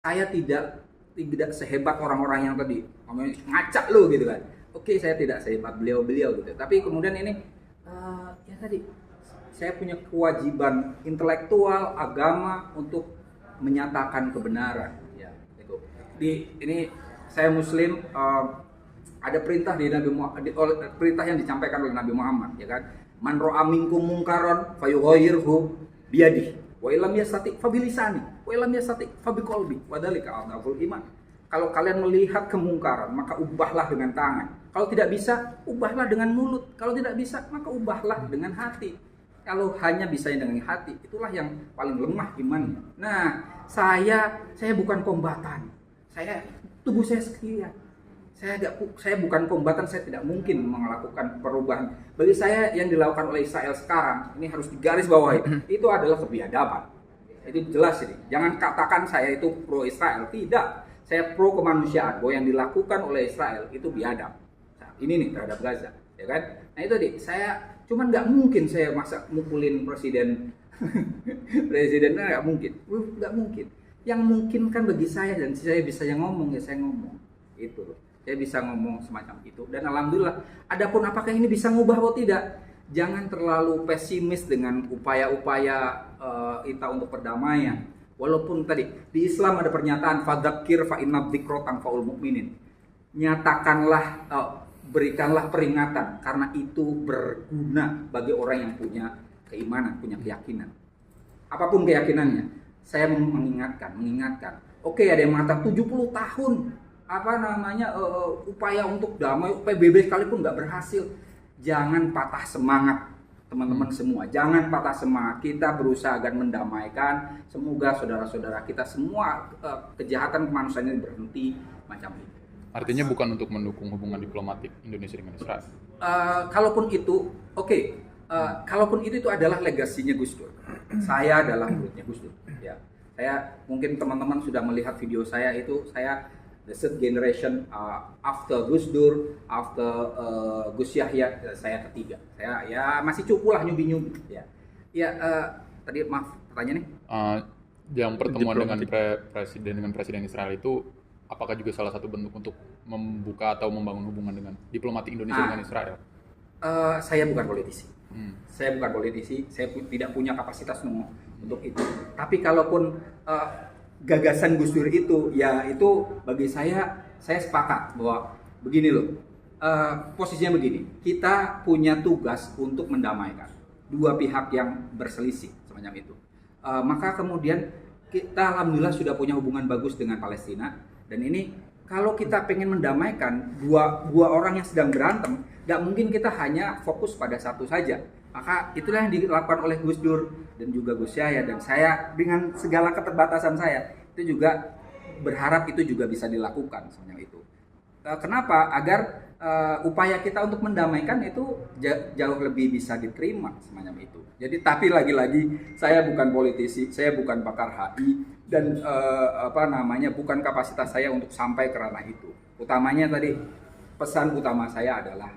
saya tidak sehebat orang-orang yang tadi ngacak lu gitu kan. Oke, saya tidak sehebat beliau-beliau gitu. Tapi kemudian ini ya tadi saya punya kewajiban intelektual agama untuk menyatakan kebenaran. Ya, itu. Ini saya Muslim, ada perintah di Nabi Muhammad, perintah yang disampaikan oleh Nabi Muhammad, ya kan? Man ra'a minkum munkaran fayughayyirhu biyadihi wa illam yastati' fa bilisani wa illam yastati' fa biqalbi wa dzalika adhaful iman. Kalau kalian melihat kemungkaran, maka ubahlah dengan tangan. Kalau tidak bisa, ubahlah dengan mulut. Kalau tidak bisa, maka ubahlah dengan hati. Kalau hanya bisanya dengan hati, itulah yang paling lemah imannya. Nah, saya bukan kombatan. Tubuh saya sekian. Saya bukan kombatan, saya tidak mungkin melakukan perubahan. Bagi saya yang dilakukan oleh Israel sekarang, ini harus digaris bawahi, itu adalah kebiadaban. Itu jelas ini. Jangan katakan saya itu pro Israel, tidak. Saya pro kemanusiaan, bahwa yang dilakukan oleh Israel itu biadab. Nah, ini nih terhadap Gaza, ya kan? Nah itu tadi, cuman nggak mungkin saya masa mukulin presiden, presidennya nggak mungkin. Yang mungkin kan bagi saya, dan saya bisa yang ngomong ya saya ngomong, itu loh. Saya bisa ngomong semacam itu, dan alhamdulillah. Adapun apakah ini bisa ngubah atau tidak, jangan terlalu pesimis dengan upaya-upaya kita untuk perdamaian. Walaupun tadi di Islam ada pernyataan fadzakir fa inna dzikra tanfa'ul mu'minin. Nyatakanlah, berikanlah peringatan karena itu berguna bagi orang yang punya keimanan, punya keyakinan. Apapun keyakinannya, saya mengingatkan. Oke, ada yang mengatakan 70 tahun upaya untuk damai, PBB sekalipun nggak berhasil. Jangan patah semangat, teman-teman semua. Jangan patah semangat. Kita berusaha agar mendamaikan. Semoga saudara-saudara kita semua kejahatan kemanusiaan ini berhenti macam itu. Artinya bukan untuk mendukung hubungan diplomatik Indonesia dengan Israel. Kalaupun itu, oke. Kalaupun itu adalah legasinya Gus Dur. Saya adalah muridnya Gus Dur. Ya. Saya mungkin teman-teman sudah melihat video saya itu, saya the third generation after Gus Dur, after Gus Yahya, saya ketiga. Saya ya masih cukup lah nyubi-nyubi. Tadi maaf pertanyaannya. Yang pertemuan dengan presiden Israel itu, apakah juga salah satu bentuk untuk membuka atau membangun hubungan dengan diplomatik Indonesia dengan Israel? Saya bukan politisi. Saya bukan politisi. Saya tidak punya kapasitas untuk itu. Tapi kalaupun gagasan Gus Dur itu, ya itu bagi saya sepakat bahwa begini loh, posisinya begini, kita punya tugas untuk mendamaikan dua pihak yang berselisih semacam itu. Maka kemudian kita alhamdulillah sudah punya hubungan bagus dengan Palestina, dan ini kalau kita pengen mendamaikan dua orang yang sedang berantem, nggak mungkin kita hanya fokus pada satu saja. Maka itulah yang dilakukan oleh Gus Dur dan juga Gus Yahya, dan saya dengan segala keterbatasan saya itu juga berharap itu juga bisa dilakukan semacam itu. Kenapa? Agar upaya kita untuk mendamaikan itu jauh lebih bisa diterima semacam itu. Jadi tapi lagi-lagi saya bukan politisi, saya bukan pakar HI, dan bukan kapasitas saya untuk sampai ke ranah itu. Utamanya tadi pesan utama saya adalah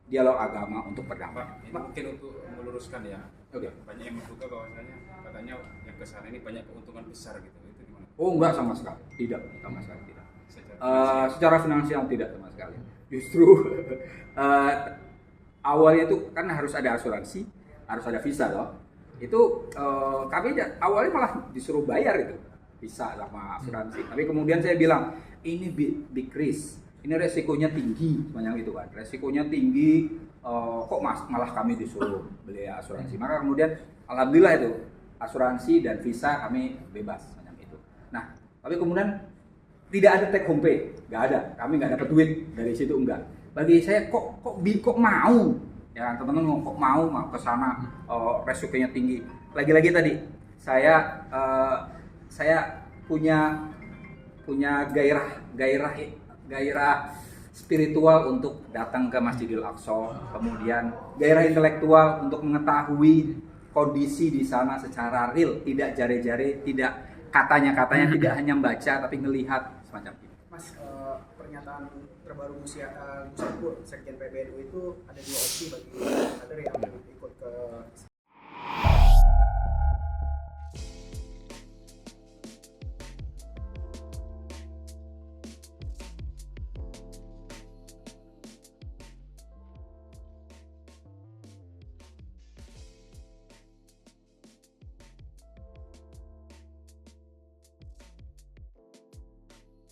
dialog agama untuk perdamaian. Ini mungkin untuk meluruskan ya. Oke. Banyak yang menduga bahwasanya katanya yang kesana ini banyak keuntungan besar gitu. Itu gimana? Oh enggak, sama sekali tidak. Secara finansial tidak sama sekali. Justru awalnya itu kan harus ada asuransi, harus ada visa loh. Itu kami awalnya malah disuruh bayar itu visa sama asuransi. Tapi kemudian saya bilang ini big risk. Ini resikonya tinggi, semuanya gitu kan. Resikonya tinggi, kok malah kami disuruh beli asuransi. Maka kemudian alhamdulillah itu asuransi dan visa kami bebas semacam itu. Nah, tapi kemudian tidak ada take home pay, nggak ada. Kami nggak dapat duit dari situ, enggak. Bagi saya kok mau, ya teman-teman kok mau ke sana, resikonya tinggi. Lagi-lagi tadi saya punya gairah spiritual untuk datang ke Masjidil Aqsa, kemudian gairah intelektual untuk mengetahui kondisi di sana secara real, tidak jare-jare, tidak katanya tidak hanya membaca tapi melihat semacam itu. Mas, pernyataan terbaru Gus Syahpur, Sekjen PBNU itu ada dua opsi bagi kader yang ikut ke